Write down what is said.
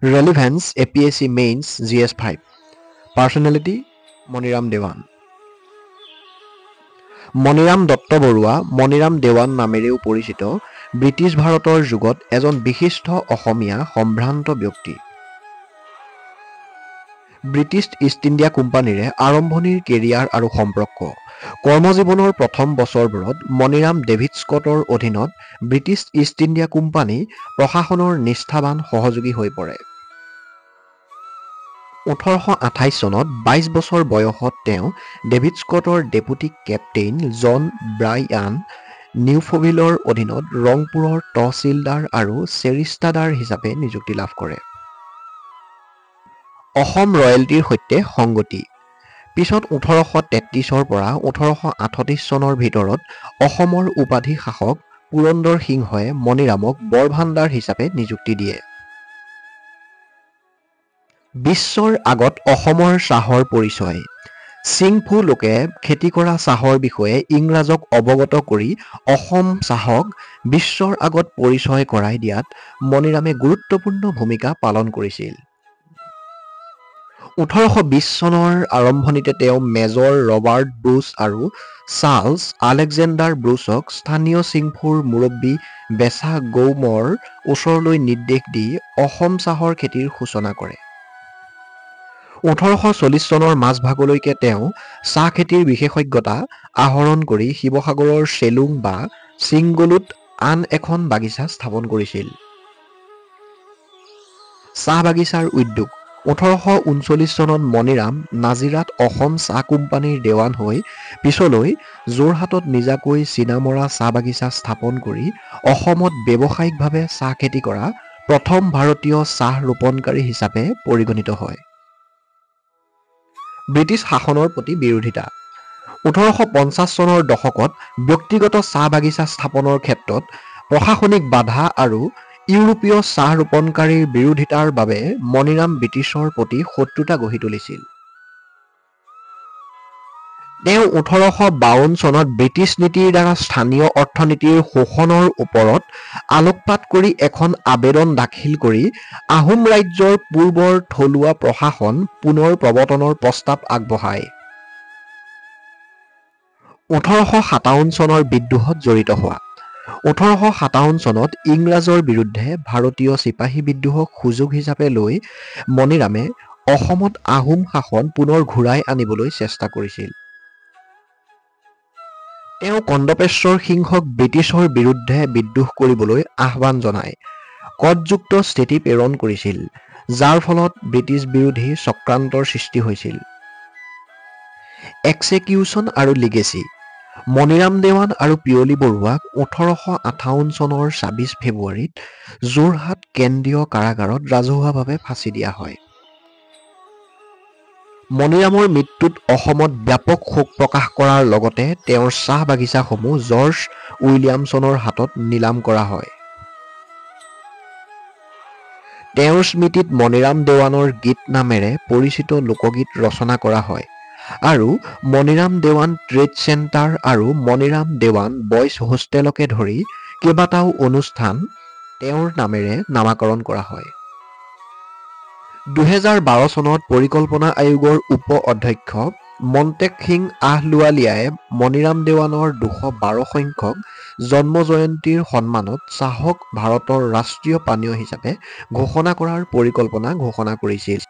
Relevance APSC Mains GS5 Personality Maniram Dewan Maniram Dutta Barua Maniram Dewan নামেৰেও পৰিচিত British ভাৰতৰ যুগত এজন বিশিষ্ট অসমীয়া সম্ভ্ৰান্ত ব্যক্তি ব্ৰিটিছ ইষ্ট ইণ্ডিয়া কোম্পানীৰে আৰম্ভণিৰ কেৰিয়াৰ আৰু সম্পৰ্ক কৰ্মজীৱনৰ প্ৰথম বছৰবোৰত মণিৰাম ডেভিড স্কটৰ অধীনত ব্ৰিটিছ ইষ্ট ইণ্ডিয়া কোম্পানী প্ৰশাসনৰ নিষ্ঠাবান সহযোগী হৈ পৰে 1828 চনত 22 বছৰ বয়সত তেওঁ ডেভিড স্কটৰ ডেপুটি কেপ্টেইন জন ব্ৰায়ান নিউফভিলৰ অধীনত ৰংপুৰৰ তহচিলদাৰ আৰু চেৰিষ্টাদাৰ হিচাপে নিযুক্তি লাভ কৰে অসম ৰয়েলটিৰ সৈতে সংগতি পিছত 1833 পৰা 1838 চনৰ ভিতৰত অসমৰ উপাধি শাসক পুৰন্দৰ সিংহই মণিৰামক বৰভাণ্ডাৰ হিচাপে নিযুক্তি দিয়ে বিশ্বৰ আগত অসমৰ চাহৰ পৰিচয় চিংফু লোকে খেতি কৰা চাহৰ বিষয়ে ইংৰাজক অৱগত কৰি অসম চাহক বিশ্বৰ আগত পৰিচয় কৰাই দিয়াত মণিৰামে গুৰুত্বপূৰ্ণ ভূমিকা পালন কৰিছিল 1820 চনৰ আৰম্ভণিতে তেওঁ মেজৰ ৰবাৰ্ট ব্ৰুচ আৰু চাৰ্লছ আলেকজেণ্ডাৰ ব্ৰুচক স্থানীয় চিংফুৰ মুৰব্বী বেচা গৌমৰ ওচৰলৈ নিৰ্দেশ দি অসম চাহৰ খেতিৰ সূচনা কৰে 1840 চনৰ মাজভাগলৈকে তেওঁ চাহ খেতিৰ বিশেষজ্ঞতা আহৰণ কৰি শিৱসাগৰৰ চেলুং বা চিংগলুত আন এখন বাগিচা স্থাপন কৰিছিল চাহ বাগিচাৰ উদ্যোগ 1839 চনত মণিৰাম নাজিৰাত অসম চাহ কোম্পানীৰ দেৱান হৈ পিছলৈ যোৰহাটত নিজাকৈ চীনামৰা চাহ বাগিচা স্থাপন কৰি অসমত ব্যৱসায়িকভাৱে চাহ খেতি কৰা প্ৰথম ভাৰতীয় চাহ ৰোপণকাৰী হিচাপে পৰিগণিত হয় ব্ৰিটিছ শাসনৰ প্ৰতি বিৰোধিতা 1850 চনৰ দশকত ব্যক্তিগত চাহ বাগিচা স্থাপনৰ ক্ষেত্ৰত প্ৰশাসনিক বাধা আৰু ইউৰোপীয় চাহ ৰোপণকাৰীৰ বিৰোধিতাৰ বাবে মণিৰাম ব্ৰিটিছৰ প্ৰতি শত্ৰুতা গঢ়ি তুলিছিল তেওঁ 1852 চনত ব্ৰিটিছ নীতিৰ দ্বাৰা স্থানীয় অৰ্থনীতিৰ শোষণৰ ওপৰত আলোকপাত কৰি এখন আবেদন দাখিল কৰি আহোম ৰাজ্যৰ পূৰ্বৰ থলুৱা প্ৰশাসন পুনৰ প্ৰৱৰ্তনৰ প্ৰস্তাৱ আগবঢ়ায় 1857 চনৰ বিদ্ৰোহত জড়িত হোৱা 1857 চনত ইংৰাজৰ বিৰুদ্ধে ভাৰতীয় চিপাহী বিদ্ৰোহক সুযোগ হিচাপে লৈ মণিৰামে অসমত আহোম শাসন পুনৰ ঘূৰাই আনিবলৈ চেষ্টা কৰিছিল তেওঁ কন্দপেশ্বৰ সিংহক ব্ৰিটিছৰ বিৰুদ্ধে বিদ্ৰোহ কৰিবলৈ আহ্বান জনায় কটযুক্ত স্থিতি প্ৰেৰণ কৰিছিল যাৰ ফলত ব্ৰিটিছ বিৰোধী চক্ৰান্তৰ সৃষ্টি হৈছিল এক্সিকিউচন আৰু লিগেচি মণিৰাম দেৱান আৰু পিয়লি বৰুৱাক 1858 চনৰ 26 ফেব্ৰুৱাৰীত যোৰহাট কেন্দ্ৰীয় কাৰাগাৰত ৰাজহুৱাভাৱে ফাঁচি দিয়া হয় মণিৰামৰ মৃত্যুত অসমত ব্যাপক শোক প্ৰকাশ কৰাৰ লগতে তেওঁৰ চাহ বাগিচাসমূহ জৰ্জ উইলিয়ামছনৰ হাতত নিলাম কৰা হয় তেওঁৰ স্মৃতিত মণিৰাম দেৱানৰ গীত নামেৰে পৰিচিত লোকগীত ৰচনা কৰা হয় আৰু মণিৰাম দেৱান ট্ৰেড চেণ্টাৰ আৰু মণিৰাম দেৱান বয়জ হোষ্টেলকে ধৰি কেইবাটাও অনুষ্ঠান তেওঁৰ নামেৰে নামাকৰণ কৰা হয় 2012 চনত পৰিকল্পনা আয়োগৰ উপ অধ্যক্ষ মন্টেক সিং আহলুৱালিয়াই মণিৰাম দেৱানৰ 212 সংখ্যক জন্ম জয়ন্তীৰ সন্মানত চাহক ভাৰতৰ ৰাষ্ট্ৰীয় পানীয় হিচাপে ঘোষণা কৰাৰ পৰিকল্পনা ঘোষণা কৰিছিল